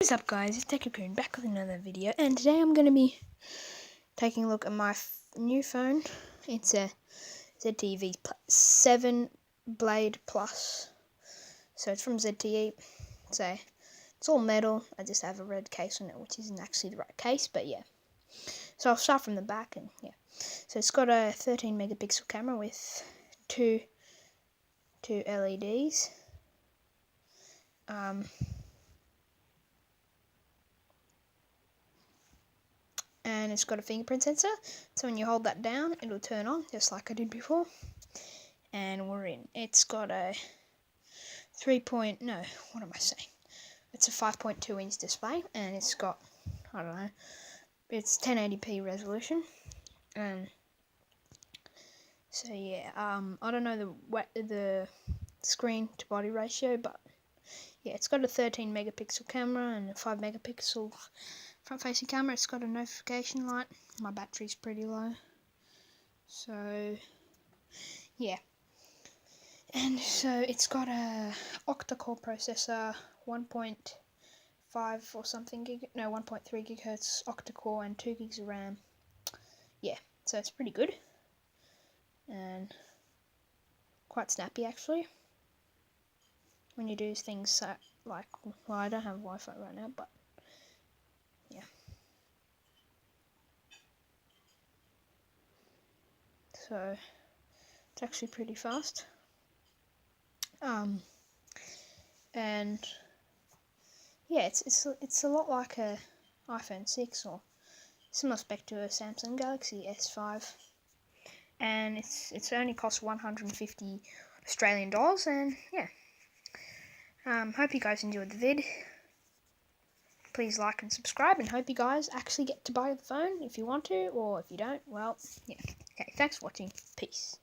What's up guys, it's TechRaccoon back with another video, and today I'm going to be taking a look at my new phone. It's a ZTE 7 Blade Plus, so it's from ZTE. So it's all metal. I just have a red case on it, which isn't actually the right case, but yeah. So I'll start from the back, and yeah. So it's got a 13 megapixel camera with two LEDs. And it's got a fingerprint sensor, so when you hold that down it'll turn on just like I did before, and we're in. It's got a it's a 5.2 inch display, and it's got, I don't know, it's 1080p resolution, and so yeah, I don't know the screen to body ratio, but yeah, it's got a 13 megapixel camera and a 5 megapixel front facing camera. It's got a notification light. My battery's pretty low, so yeah. And so it's got a octa-core processor, 1.5 or something 1.3 gigahertz octa-core and 2 gigs of RAM. Yeah, so it's pretty good and quite snappy actually when you do things like, well, I don't have Wi-Fi right now, but yeah. So it's actually pretty fast. And yeah, it's a lot like a iPhone 6 or similar spec to a Samsung Galaxy S5, and it's only cost 150 Australian dollars, and yeah. Hope you guys enjoyed the vid. Please like and subscribe, and hope you guys actually get to buy the phone if you want to, or if you don't, well, yeah. Okay, thanks for watching. Peace.